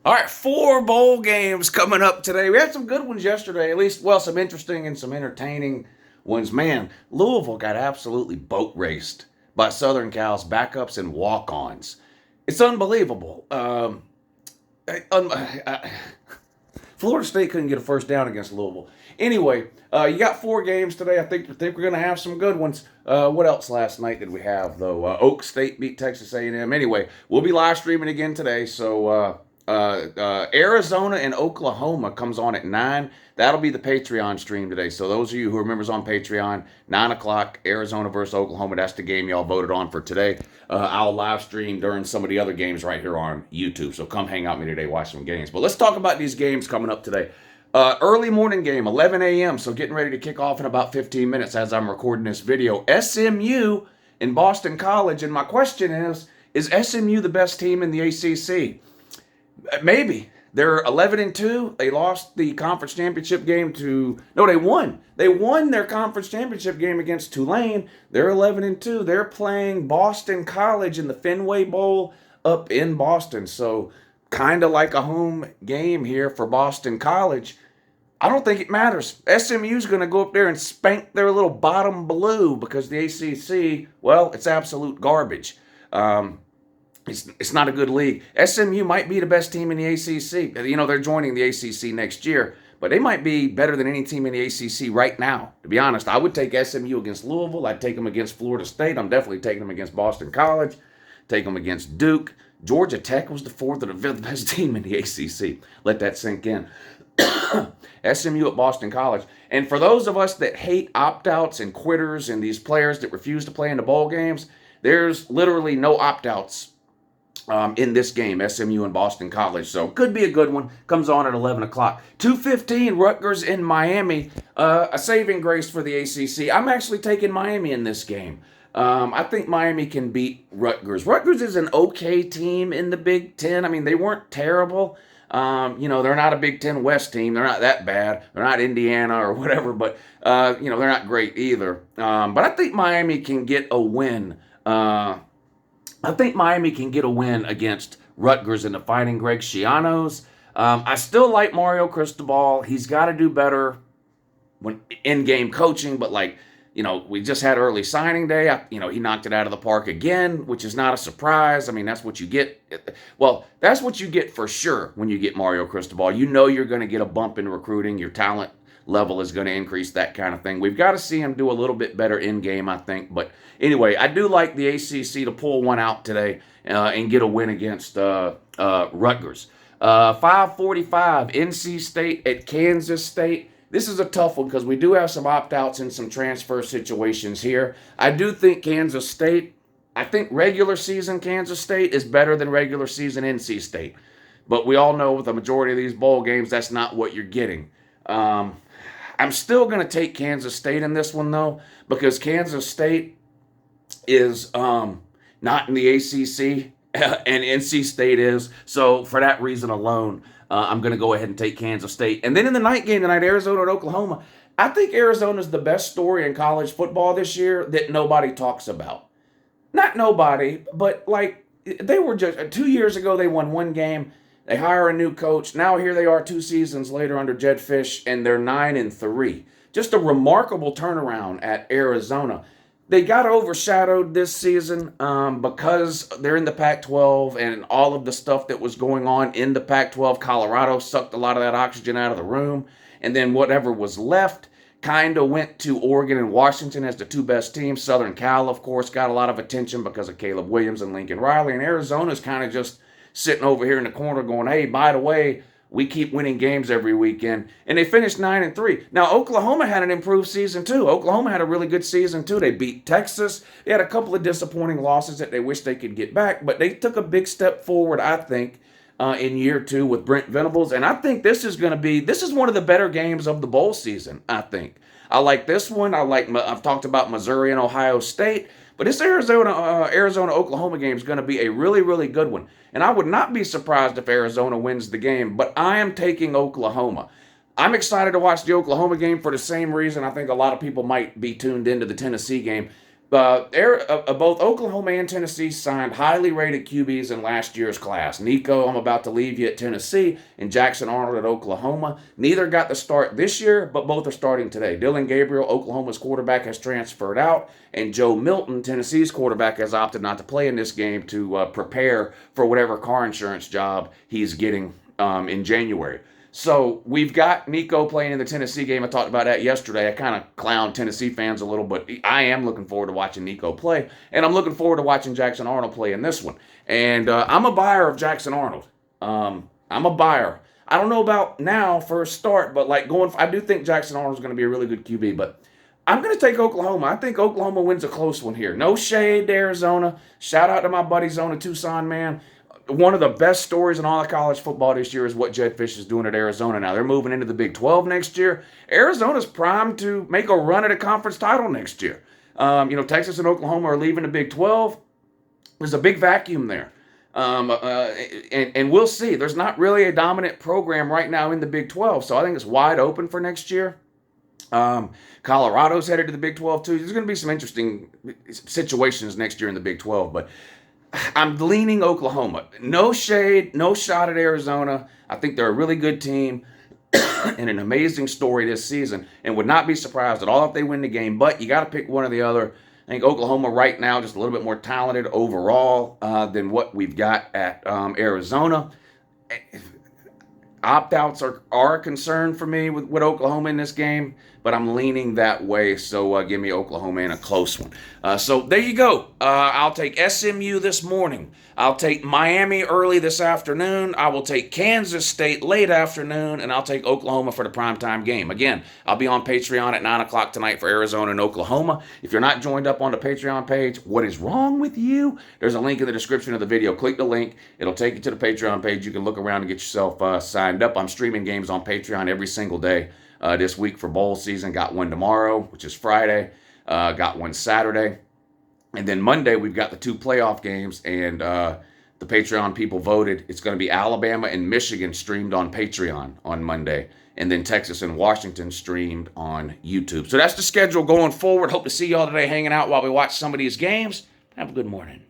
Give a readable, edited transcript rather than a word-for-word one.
All right, 4 bowl games coming up today. We had some good ones yesterday, at least, well, some interesting and some entertaining ones. Man, Louisville got absolutely boat raced by Southern Cal's backups and walk ons. It's unbelievable. I- un- I- Florida State couldn't get a first down against Louisville. Anyway, you got 4 games today. I think we're going to have some good ones. What else last night did we have though? Oak State beat Texas A&M. Anyway, we'll be live streaming again today. So Arizona and Oklahoma comes on at 9. That'll be the Patreon stream today. So those of you who are members on Patreon, 9 o'clock, Arizona versus Oklahoma. That's the game y'all voted on for today. I'll live stream during some of the other games right here on YouTube. So come hang out with me today, watch some games. But let's talk about these games coming up today. Early morning game, 11 a.m. So getting ready to kick off in about 15 minutes as I'm recording this video. SMU in Boston College. And my question is SMU the best team in the ACC? Maybe. They're 11-2. They lost the conference championship game to no, they won. They won their conference championship game against Tulane. They're 11-2. They're playing Boston College in the Fenway Bowl up in Boston. So kind of like a home game here for Boston College. I don't think it matters. SMU's going to go up there and spank their little bottom blue because the ACC, well, it's absolute garbage. Um, it's not a good league. SMU might be the best team in the ACC. You know, they're joining the ACC next year, but they might be better than any team in the ACC right now. To be honest, I would take SMU against Louisville. I'd take them against Florida State. I'm definitely taking them against Boston College. Take them against Duke. Georgia Tech was the fourth or the fifth best team in the ACC. Let that sink in. SMU at Boston College. And for those of us that hate opt-outs and quitters and these players that refuse to play in the bowl games, there's literally no opt-outs in this game, SMU and Boston College. So could be a good one. Comes on at 11 o'clock. 2:15, Rutgers in Miami. A saving grace for the ACC. I'm actually taking Miami in this game. I think Miami can beat Rutgers. Rutgers is an okay team in the Big Ten. I mean, they weren't terrible. They're not a Big Ten West team. They're not that bad. They're not Indiana or whatever, but, they're not great either. But I think Miami can get a win. I think Miami can get a win against Rutgers in the Fighting Greg Schianos. I still like Mario Cristobal. He's got to do better when in-game coaching, but we just had early signing day. He knocked it out of the park again, which is not a surprise. I mean, that's what you get. Well, that's what you get for sure when you get Mario Cristobal. You know you're going to get a bump in recruiting. Your talent level is going to increase, that kind of thing. We've got to see him do a little bit better in game, I think. But anyway, I do like the ACC to pull one out today and get a win against Rutgers. 5:45, NC State at Kansas State. This is a tough one because we do have some opt-outs and some transfer situations here. I do think I think regular season Kansas State is better than regular season NC State. But we all know with the majority of these bowl games, that's not what you're getting. I'm still going to take Kansas State in this one, though, because Kansas State is not in the ACC, and NC State is. So for that reason alone, I'm going to go ahead and take Kansas State. And then in the night game tonight, Arizona and Oklahoma, I think Arizona's the best story in college football this year that nobody talks about. Not nobody, but they were just 2 years ago, they won one game. They hire a new coach. Now here they are 2 seasons later under Jed Fish, and they're 9-3. Just a remarkable turnaround at Arizona. They got overshadowed this season because they're in the Pac-12 and all of the stuff that was going on in the Pac-12. Colorado sucked a lot of that oxygen out of the room, and then whatever was left kind of went to Oregon and Washington as the 2 best teams. Southern Cal, of course, got a lot of attention because of Caleb Williams and Lincoln Riley, and Arizona's kind of just sitting over here in the corner going, hey, by the way, we keep winning games every weekend. And they finished 9-3. Now, Oklahoma had an improved season, too. Oklahoma had a really good season, too. They beat Texas. They had a couple of disappointing losses that they wish they could get back, but they took a big step forward, I think, in year 2 with Brent Venables. And I think this is one of the better games of the bowl season, I think. I like this one. I've talked about Missouri and Ohio State. But this Arizona-Oklahoma game is going to be a really, really good one. And I would not be surprised if Arizona wins the game, but I am taking Oklahoma. I'm excited to watch the Oklahoma game for the same reason I think a lot of people might be tuned into the Tennessee game. Both Oklahoma and Tennessee signed highly rated QBs in last year's class. Nico, I'm about to leave you at Tennessee, and Jackson Arnold at Oklahoma. Neither got the start this year, but both are starting today. Dylan Gabriel, Oklahoma's quarterback, has transferred out, and Joe Milton, Tennessee's quarterback, has opted not to play in this game to prepare for whatever car insurance job he's getting in January. So we've got Nico playing in the Tennessee game. I talked about that yesterday. I kind of clowned Tennessee fans a little, but I am looking forward to watching Nico play, and I'm looking forward to watching Jackson Arnold play in this one. And I'm a buyer of Jackson Arnold. I'm a buyer. I don't know about now for a start, but like I do think Jackson Arnold's going to be a really good QB, but I'm going to take Oklahoma. I think Oklahoma wins a close one here. No shade to Arizona. Shout out to my buddy Zona Tucson, man. One of the best stories in all of college football this year is what Jedd Fisch is doing at Arizona now. They're moving into the Big 12 next year. Arizona's primed to make a run at a conference title next year. Texas and Oklahoma are leaving the Big 12. There's a big vacuum there. And we'll see. There's not really a dominant program right now in the Big 12, so I think it's wide open for next year. Colorado's headed to the Big 12 too. There's going to be some interesting situations next year in the Big 12, but I'm leaning Oklahoma. No shade, no shot at Arizona. I think they're a really good team and an amazing story this season, and would not be surprised at all if they win the game, but you got to pick one or the other. I think Oklahoma right now just a little bit more talented overall than what we've got at Arizona. Opt-outs are a concern for me with Oklahoma in this game, but I'm leaning that way, so give me Oklahoma in a close one. So there you go. I'll take SMU this morning. I'll take Miami early this afternoon. I will take Kansas State late afternoon, and I'll take Oklahoma for the primetime game. Again, I'll be on Patreon at 9 o'clock tonight for Arizona and Oklahoma. If you're not joined up on the Patreon page, what is wrong with you? There's a link in the description of the video. Click the link. It'll take you to the Patreon page. You can look around and get yourself signed up. I'm streaming games on Patreon every single day this week for bowl season. Got one tomorrow, which is Friday. Got one Saturday. And then Monday, we've got the 2 playoff games, and the Patreon people voted. It's going to be Alabama and Michigan streamed on Patreon on Monday, and then Texas and Washington streamed on YouTube. So that's the schedule going forward. Hope to see y'all today hanging out while we watch some of these games. Have a good morning.